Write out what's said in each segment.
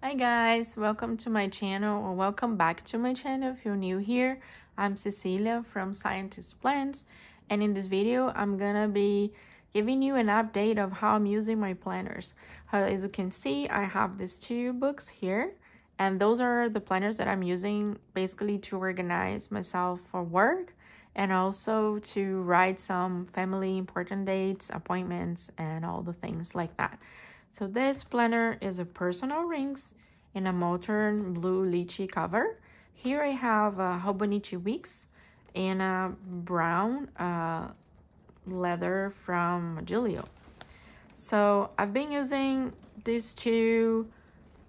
Hi guys, welcome to my channel, or welcome back to my channel if you're new here. I'm Cecilia from Scientist Plans, and in this video I'm gonna be giving you an update of how I'm using my planners. As you can see, I have these two books here, and those are the planners that I'm using basically to organize myself for work and also to write some family important dates, appointments, and all the things like that. So this planner is a personal rings in a Moterm Blue Litchi cover. Here I have Hobonichiweeks in a brown leather from Giglio. So I've been using these two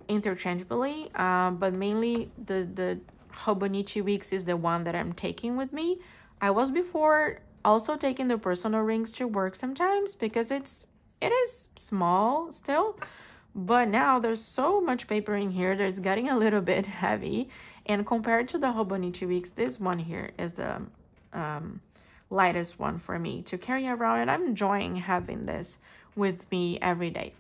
interchangeably, but mainly the Hobonichiweeks is the one that I'm taking with me. I was before also taking the personal rings to work sometimes because it is small still, but now there's so much paper in here that it's getting a little bit heavy, and compared to the Hobonichiweeks, this one here is the lightest one for me to carry around, and I'm enjoying having this with me every day.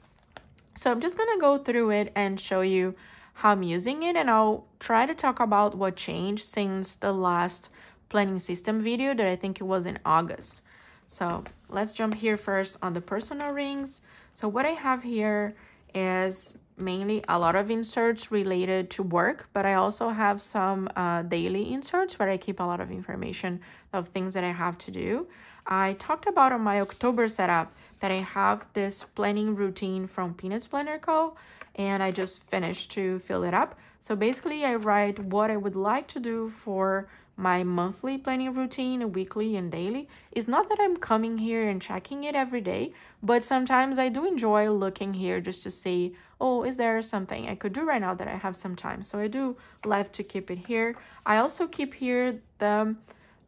So I'm just gonna go through it and show you how I'm using it, and I'll try to talk about what changed since the last planning system video that I think it was in August. So let's jump here first on the personal rings. So what I have here is mainly a lot of inserts related to work, but I also have some daily inserts where I keep a lot of information of things that I have to do. I talked about on my October setup that I have this planning routine from Peanuts Planner Co., and I just finished to fill it up. So basically I write what I would like to do for my monthly planning routine, weekly and daily. It's not that I'm coming here and checking it every day, but sometimes I do enjoy looking here just to see, oh, is there something I could do right now that I have some time? So I do love to keep it here. I also keep here the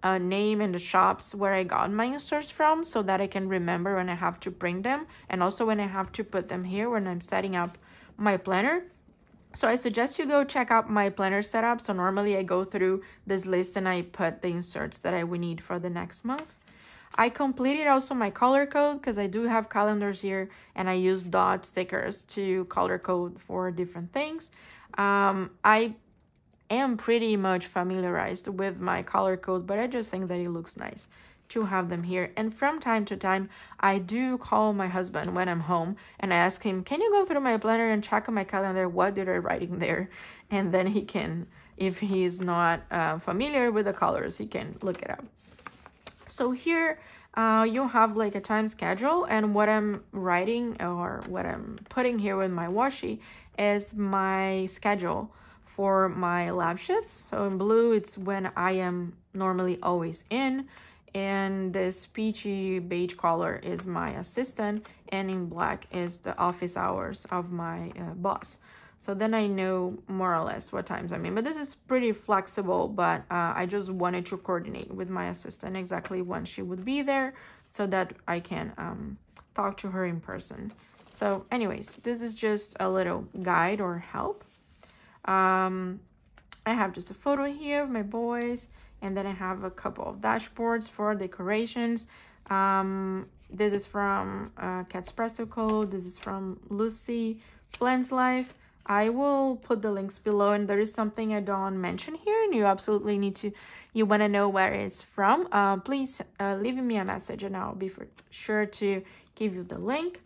name and the shops where I got my inserts from so that I can remember when I have to bring them, and also when I have to put them here when I'm setting up my planner. So I suggest you go check out my planner setup. So normally I go through this list and I put the inserts that I would need for the next month. I completed also my color code because I do have calendars here, and I use dot stickers to color code for different things. I am pretty much familiarized with my color code, but I just think that it looks nice to have them here. And from time to time I do call my husband when I'm home and I ask him, can you go through my planner and check on my calendar what did I write in there, and then he can, if he's not familiar with the colors, he can look it up. So here you have like a time schedule, and what I'm writing or what I'm putting here with my washi is my schedule for my lab shifts. So in blue it's when I am normally always in, and this peachy beige color is my assistant, and in black is the office hours of my boss. So then I know more or less what times I'm in, but this is pretty flexible, but I just wanted to coordinate with my assistant exactly when she would be there so that I can talk to her in person. So anyways, this is just a little guide or help. I have just a photo here of my boys, and then I have a couple of dashboards for decorations. This is from Cat's Presto Code. This is from Lucy Plans Life. I will put the links below, and there is something I don't mention here, and you absolutely need to, you want to know where it's from, please leave me a message and I'll be for sure to give you the link.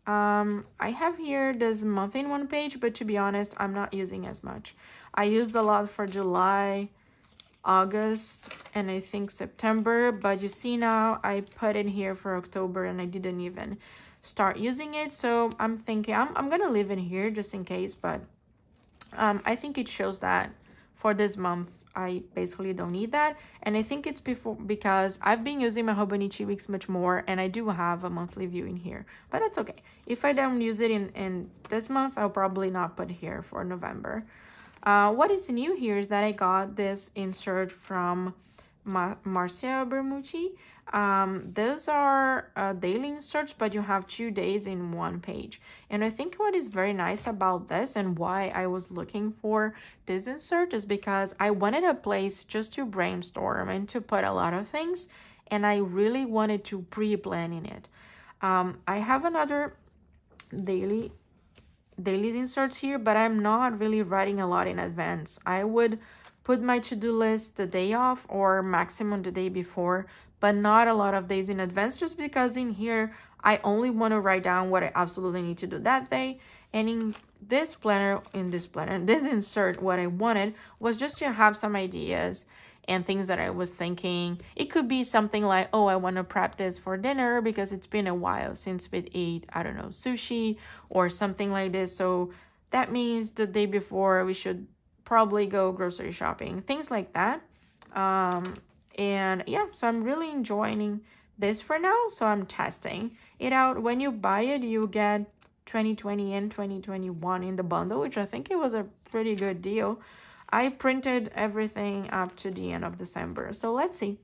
I have here this month in one page, but to be honest, I'm not using as much. I used a lot for July, August, and I think September, but you see now I put it here for October and I didn't even start using it. So I'm thinking I'm gonna leave it here just in case, but I think it shows that for this month I basically don't need that, and I think it's because I've been using my Hobonichiweeks much more, and I do have a monthly view in here, but that's okay. If I don't use it in this month, I'll probably not put here for November. What is new here is that I got this insert from Marcia Bermucci. Those are daily inserts, but you have 2 days in one page. And I think what is very nice about this, and why I was looking for this insert, is because I wanted a place just to brainstorm and to put a lot of things, and I really wanted to pre-plan in it. I have another daily daily inserts here, but I'm not really writing a lot in advance. I would put my to-do list the day off or maximum the day before, but not a lot of days in advance, just because in here I only want to write down what I absolutely need to do that day. And in this insert, what I wanted was just to have some ideas and things that I was thinking. It could be something like, oh, I want to prep this for dinner because it's been a while since we ate, I don't know, sushi or something like this. So that means the day before we should probably go grocery shopping, things like that. And yeah, so I'm really enjoying this for now. So I'm testing it out. When you buy it, you get 2020 and 2021 in the bundle, which I think it was a pretty good deal. I printed everything up to the end of December. So let's see.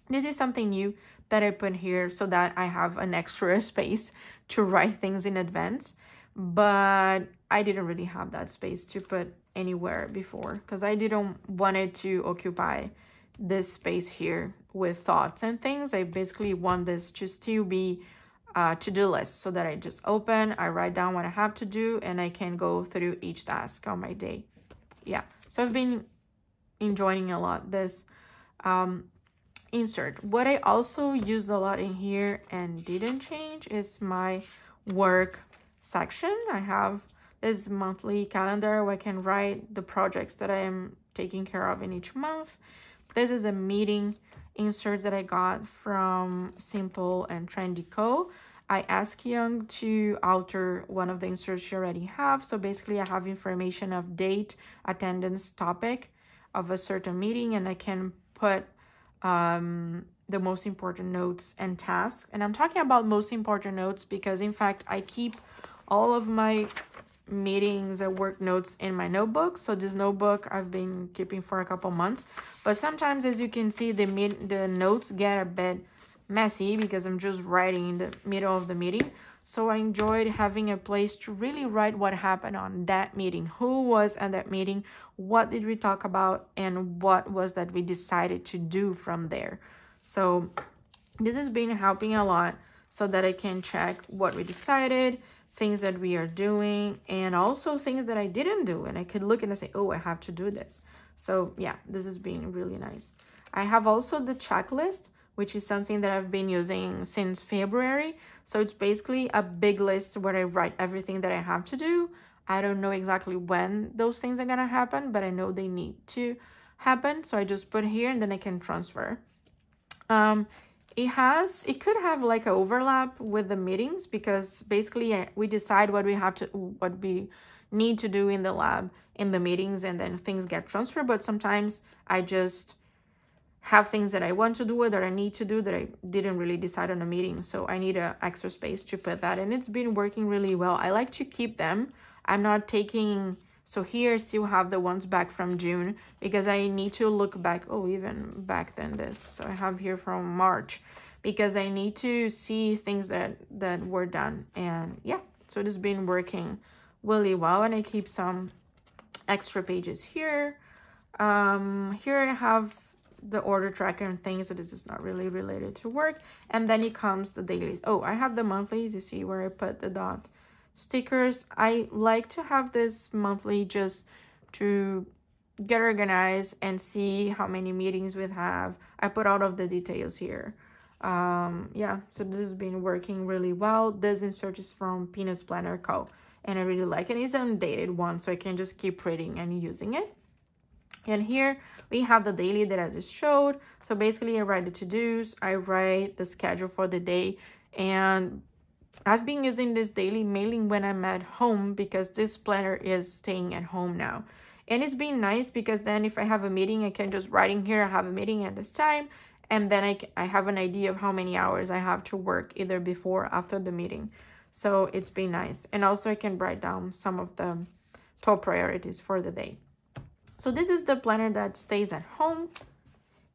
This is something new that I put here so that I have an extra space to write things in advance. But I didn't really have that space to put anywhere before because I didn't want it to occupy this space here with thoughts and things. I basically want this to still be a to-do list so that I just open, I write down what I have to do, and I can go through each task on my day. Yeah, so I've been enjoying a lot this insert. What I also used a lot in here and didn't change is my work section. I have this monthly calendar where I can write the projects that I am taking care of in each month. This is a meeting insert that I got from Simple and Trendy Co. I asked Young to alter one of the inserts she already have. So basically I have information of date, attendance, topic of a certain meeting, and I can put the most important notes and tasks. And I'm talking about most important notes because in fact I keep all of my meetings and work notes in my notebook. So this notebook I've been keeping for a couple months, but sometimes, as you can see, the notes get a bit messy because I'm just writing in the middle of the meeting. So I enjoyed having a place to really write what happened on that meeting, who was at that meeting, what did we talk about, and what was that we decided to do from there. So this has been helping a lot so that I can check what we decided, things that we are doing, and also things that I didn't do, and I could look and I say, oh, I have to do this. So yeah, this has been really nice. I have also the checklist, which is something that I've been using since February. So it's basically a big list where I write everything that I have to do. I don't know exactly when those things are gonna happen, but I know they need to happen. So I just put here and then I can transfer. It could have like an overlap with the meetings because basically we decide what we need to do in the lab in the meetings, and then things get transferred. But sometimes I just have things that I want to do or that I need to do that I didn't really decide on a meeting. So I need an extra space to put that, and it's been working really well. I like to keep them. I'm not taking, so here I still have the ones back from June because I need to look back, even back than this. So I have here from March because I need to see things that were done. And yeah, so it has been working really well, and I keep some extra pages here. Here I have the order tracker and things, so this is not really related to work. And then it comes the dailies. I have the monthlies. You see where I put the dot stickers. I like to have this monthly just to get organized and see how many meetings we have. I put all of the details here. Yeah, so this has been working really well. This insert is from Peanuts Planner Co. and I really like it. It's an undated one, so I can just keep reading and using it. And here we have the daily that I just showed. So basically I write the to-dos, I write the schedule for the day, and I've been using this daily mailing when I'm at home because this planner is staying at home now. And it's been nice because then if I have a meeting, I can just write in here, I have a meeting at this time, and then I have an idea of how many hours I have to work either before or after the meeting. So it's been nice. And also I can write down some of the top priorities for the day. So this is the planner that stays at home.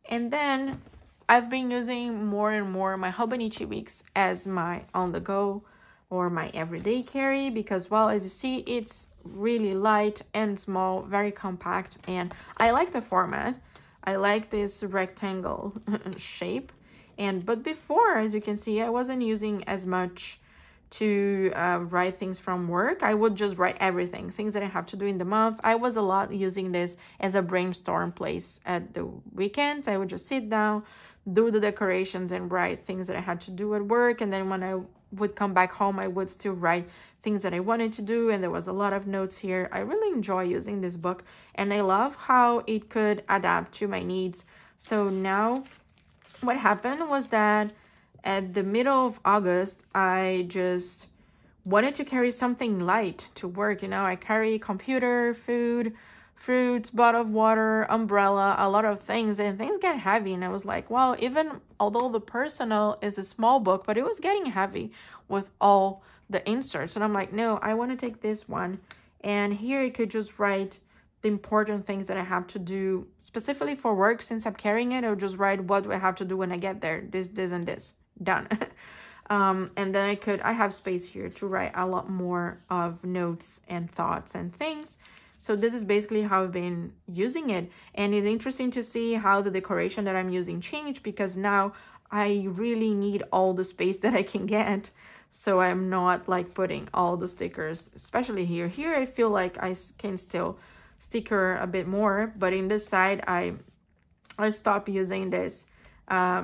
And then I've been using more and more my Hobonichi weeks as my on-the-go or my everyday carry because, well, as you see, it's really light and small, very compact, and I like the format. I like this rectangle shape. But before, as you can see, I wasn't using as much to write things from work, I would just write everything, things that I have to do in the month. I was a lot using this as a brainstorm place at the weekends. I would just sit down, do the decorations, and write things that I had to do at work. And then when I would come back home, I would still write things that I wanted to do. And there was a lot of notes here. I really enjoy using this book, and I love how it could adapt to my needs. So now what happened was that at the middle of August, I just wanted to carry something light to work. You know, I carry computer, food, fruits, bottle of water, umbrella, a lot of things, and things get heavy. And I was like, well, even although the personal is a small book, but it was getting heavy with all the inserts. And I'm like, no, I want to take this one. And here I could just write the important things that I have to do specifically for work. Since I'm carrying it, I'll just write what do I have to do when I get there. This, and this. Done. And then I have space here to write a lot more of notes and thoughts and things. So this is basically how I've been using it. And it's interesting to see how the decoration that I'm using changed, because now I really need all the space that I can get. So I'm not like putting all the stickers, especially here. Here I feel like I can still sticker a bit more, but in this side I stopped using this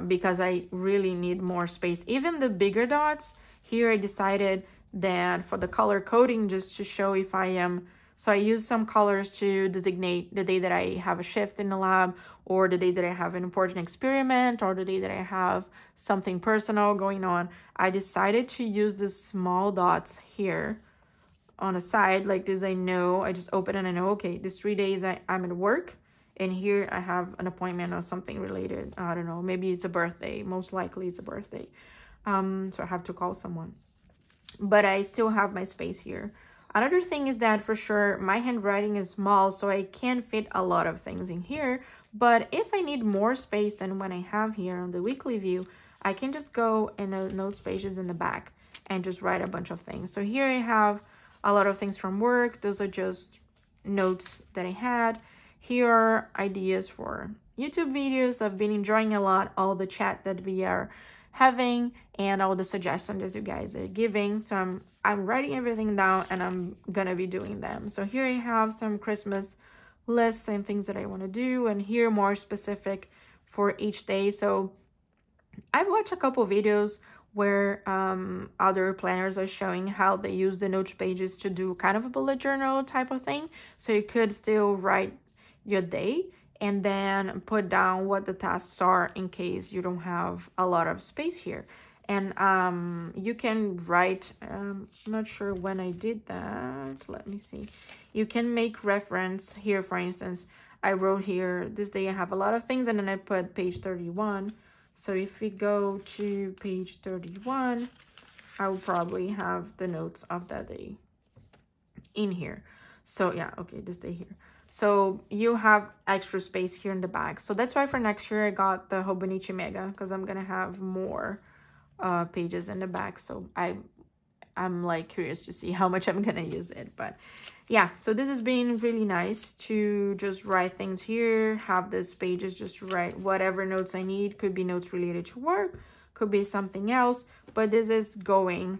because I really need more space. Even the bigger dots here, I decided that for the color coding, just to show if I am, so I use some colors to designate the day that I have a shift in the lab, or the day that I have an important experiment, or the day that I have something personal going on. I decided to use the small dots here on the side like this. I know, I just open and I know, okay, these 3 days I'm at work, and here I have an appointment or something related. I don't know, maybe it's a birthday. Most likely it's a birthday. So I have to call someone. But I still have my space here. Another thing is that for sure my handwriting is small, so I can't fit a lot of things in here. But if I need more space than what I have here on the weekly view, I can just go in the notes pages in the back and just write a bunch of things. So here I have a lot of things from work. Those are just notes that I had. Here are ideas for YouTube videos. I've been enjoying a lot all the chat that we are having and all the suggestions that you guys are giving. So I'm writing everything down, and I'm gonna be doing them. So here I have some Christmas lists and things that I want to do, and here more specific for each day. So I've watched a couple videos where other planners are showing how they use the notes pages to do kind of a bullet journal type of thing. So you could still write your day and then put down what the tasks are in case you don't have a lot of space here. And you can write, I'm not sure when I did that. Let me see. You can make reference here. For instance, I wrote here, this day I have a lot of things, and then I put page 31. So if we go to page 31, I will probably have the notes of that day in here. So yeah, okay, this day here. So you have extra space here in the back. So that's why for next year I got the Hobonichi Mega, because I'm gonna have more pages in the back. So I'm like curious to see how much I'm gonna use it. But yeah, so this has been really nice to just write things here, have these pages, just write whatever notes I need. Could be notes related to work, could be something else, but this is going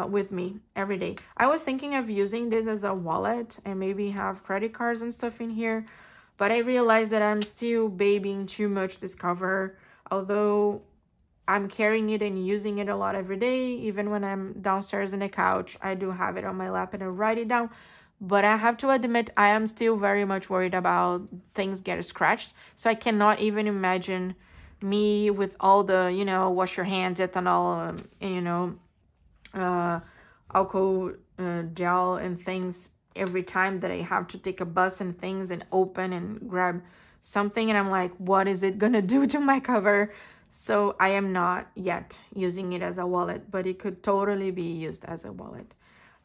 with me every day. I was thinking of using this as a wallet and maybe have credit cards and stuff in here, but I realized that I'm still babying too much this cover. Although I'm carrying it and using it a lot every day, even when I'm downstairs in the couch, I do have it on my lap and I write it down. But I have to admit, I am still very much worried about things get scratched. So I cannot even imagine me with all the, you know, wash your hands, ethanol, and, you know, alcohol gel and things every time that I have to take a bus and things and open and grab something. And I'm like, what is it gonna do to my cover? So I am not yet using it as a wallet, but it could totally be used as a wallet.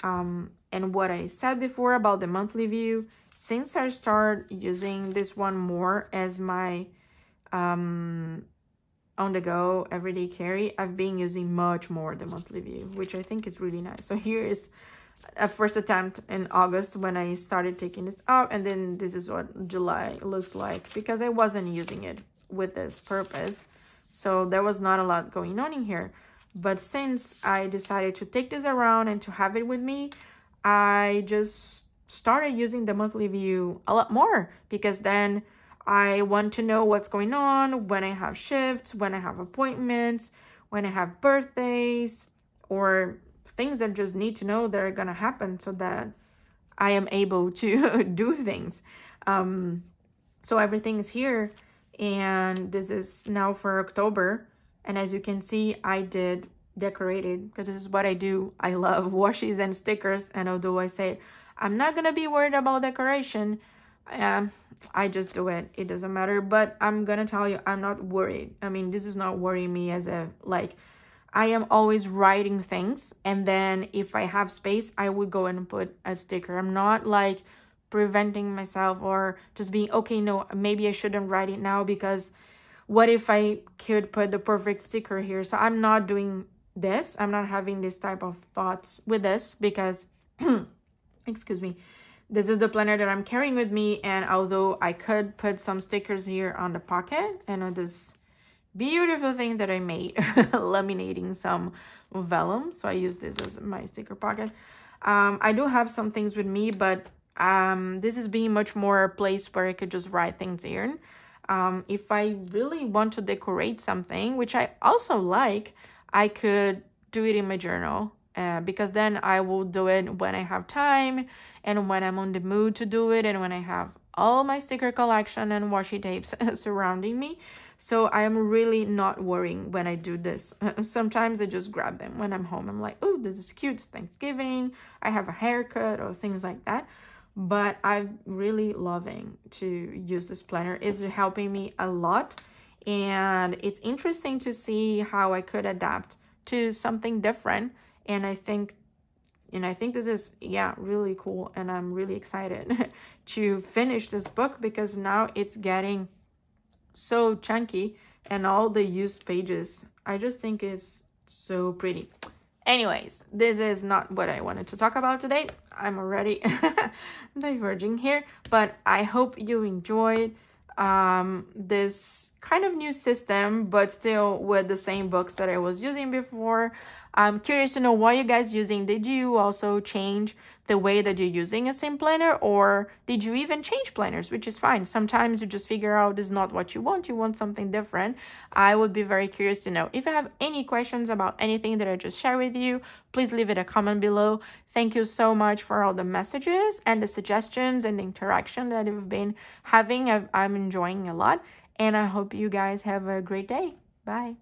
And what I said before about the monthly view, since I start using this one more as my on the go everyday carry, I've been using much more the monthly view, which I think is really nice. So here is a first attempt in August when I started taking this out, and then this is what July looks like, because I wasn't using it with this purpose. So there was not a lot going on in here. But since I decided to take this around and to have it with me, I just started using the monthly view a lot more, because then I want to know what's going on when I have shifts, when I have appointments, when I have birthdays, or things that just need to know that are gonna happen so that I am able to do things. So everything is here, and this is now for October. And as you can see, I did decorate it because this is what I do. I love washes and stickers, and although I say I'm not gonna be worried about decoration, I just do it. It doesn't matter. But I'm gonna tell you, I'm not worried. I mean, this is not worrying me as a, like, I am always writing things, and then if I have space, I would go and put a sticker. I'm not like preventing myself or just being, okay, no, maybe I shouldn't write it now because what if I could put the perfect sticker here? So I'm not doing this. I'm not having this type of thoughts with this because, excuse me, this is the planner that I'm carrying with me. And although I could put some stickers here on the pocket and on this beautiful thing that I made, laminating some vellum. So I use this as my sticker pocket. I do have some things with me, but this is being much more a place where I could just write things in. If I really want to decorate something, which I also like, I could do it in my journal, because then I will do it when I have time and when I'm on the mood to do it, and when I have all my sticker collection and washi tapes surrounding me. So I am really not worrying when I do this. Sometimes I just grab them when I'm home. I'm like, oh, this is cute, it's Thanksgiving, I have a haircut, or things like that. But I'm really loving to use this planner. It's helping me a lot, and it's interesting to see how I could adapt to something different. And I think this is, yeah, really cool, and I'm really excited to finish this book because now it's getting so chunky, and all the used pages, I just think it's so pretty. Anyways, this is not what I wanted to talk about today. I'm already diverging here, but I hope you enjoyed this kind of new system, but still with the same books that I was using before. I'm curious to know what you guys using. Did you also change the way that you're using a same planner, or did you even change planners, which is fine. Sometimes you just figure out it's not what you want something different. I would be very curious to know. If you have any questions about anything that I just shared with you, please leave it a comment below. Thank you so much for all the messages and the suggestions and the interaction that you've been having. I'm enjoying a lot, and I hope you guys have a great day. Bye.